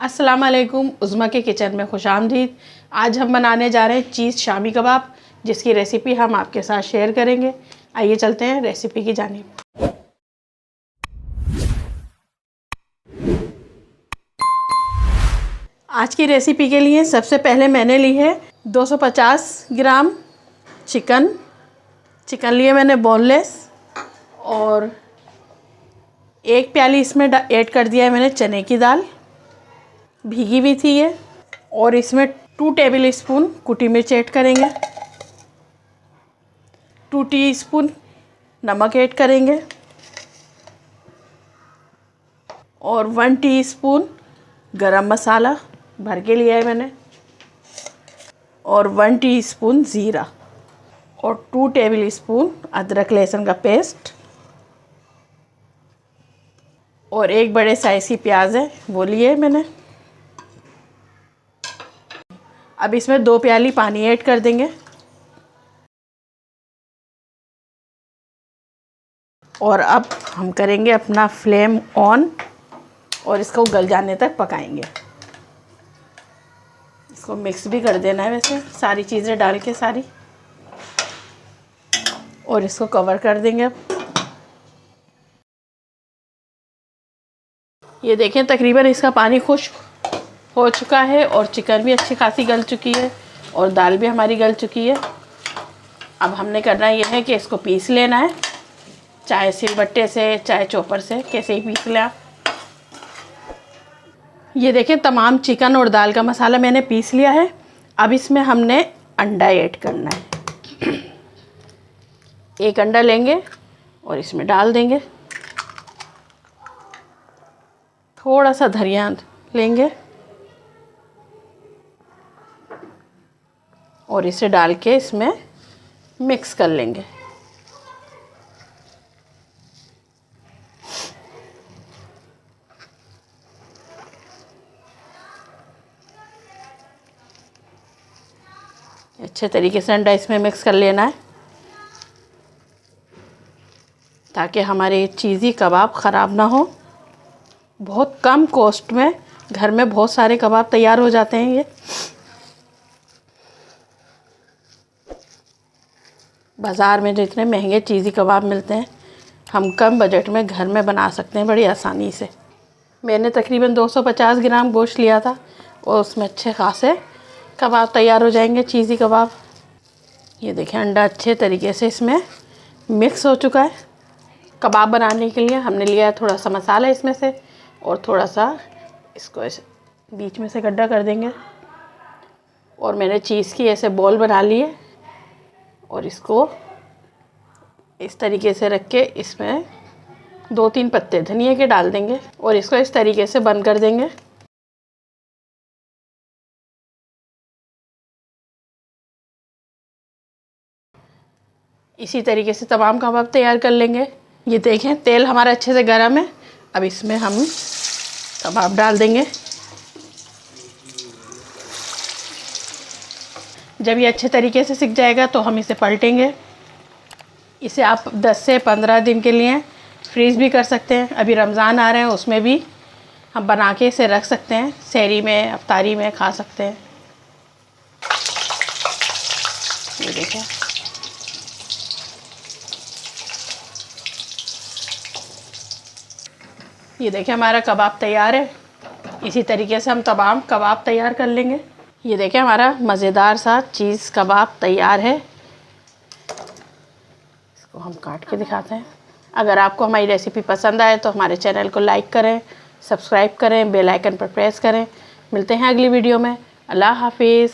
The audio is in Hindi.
अस्सलाम वालेकुम, उज़्मा के किचन में खुशामदीद। आज हम बनाने जा रहे हैं चीज़ शामी कबाब, जिसकी रेसिपी हम आपके साथ शेयर करेंगे। आइए चलते हैं रेसिपी की जानिब। आज की रेसिपी के लिए सबसे पहले मैंने ली है 250 ग्राम चिकन लिए मैंने बोनलेस, और एक प्याली इसमें ऐड कर दिया है मैंने चने की दाल, भीगी हुई थी ये। और इसमें 2 टेबल स्पून कुटी मिर्च ऐड करेंगे, 2 टीस्पून नमक ऐड करेंगे, और 1 टीस्पून गरम मसाला भर के लिया है मैंने, और 1 टीस्पून ज़ीरा, और 2 टेबल स्पून अदरक लहसुन का पेस्ट, और एक बड़े साइज़ की प्याज है वो लिए मैंने। अब इसमें 2 प्याली पानी ऐड कर देंगे, और अब हम करेंगे अपना फ्लेम ऑन और इसको गल जाने तक पकाएंगे। इसको मिक्स भी कर देना है वैसे सारी चीज़ें डाल के सारी, और इसको कवर कर देंगे। अब ये देखें तकरीबन इसका पानी खुश्क हो चुका है, और चिकन भी अच्छी खासी गल चुकी है, और दाल भी हमारी गल चुकी है। अब हमने करना ये है कि इसको पीस लेना है, चाहे सिलबट्टे से चाहे चॉपर से, कैसे ही पीस लें आप। ये देखें तमाम चिकन और दाल का मसाला मैंने पीस लिया है। अब इसमें हमने अंडा ऐड करना है। एक अंडा लेंगे और इसमें डाल देंगे, थोड़ा सा धनिया लेंगे और इसे डाल के इसमें मिक्स कर लेंगे। अच्छे तरीके से अंडा इसमें मिक्स कर लेना है, ताकि हमारे चीज़ी कबाब ख़राब ना हो। बहुत कम कॉस्ट में घर में बहुत सारे कबाब तैयार हो जाते हैं। ये बाज़ार में जो इतने महंगे चीज़ी कबाब मिलते हैं, हम कम बजट में घर में बना सकते हैं बड़ी आसानी से। मैंने तकरीबन 250 ग्राम गोश्त लिया था, और उसमें अच्छे खासे कबाब तैयार हो जाएंगे, चीज़ी कबाब। ये देखें अंडा अच्छे तरीके से इसमें मिक्स हो चुका है। कबाब बनाने के लिए हमने लिया है थोड़ा सा मसाला इसमें से, और थोड़ा सा इसको ऐसे बीच में से गड्ढा कर देंगे, और मैंने चीज़ की ऐसे बॉल बना ली है, और इसको इस तरीके से रख के इसमें 2-3 पत्ते धनिया के डाल देंगे, और इसको इस तरीके से बंद कर देंगे। इसी तरीके से तमाम कबाब तैयार कर लेंगे। ये देखें तेल हमारा अच्छे से गर्म है। अब इसमें हम कबाब डाल देंगे। जब ये अच्छे तरीके से सिक जाएगा तो हम इसे पलटेंगे। इसे आप 10 से 15 दिन के लिए फ्रीज़ भी कर सकते हैं। अभी रमज़ान आ रहे हैं, उसमें भी हम बना के इसे रख सकते हैं, सहरी में अफ्तारी में खा सकते हैं। ये देखें हमारा कबाब तैयार है। इसी तरीके से हम तमाम कबाब तैयार कर लेंगे। ये देखें हमारा मज़ेदार सा चीज़ कबाब तैयार है। इसको हम काट के दिखाते हैं। अगर आपको हमारी रेसिपी पसंद आए तो हमारे चैनल को लाइक करें, सब्सक्राइब करें, बेल आइकन पर प्रेस करें। मिलते हैं अगली वीडियो में। अल्लाह हाफिज़।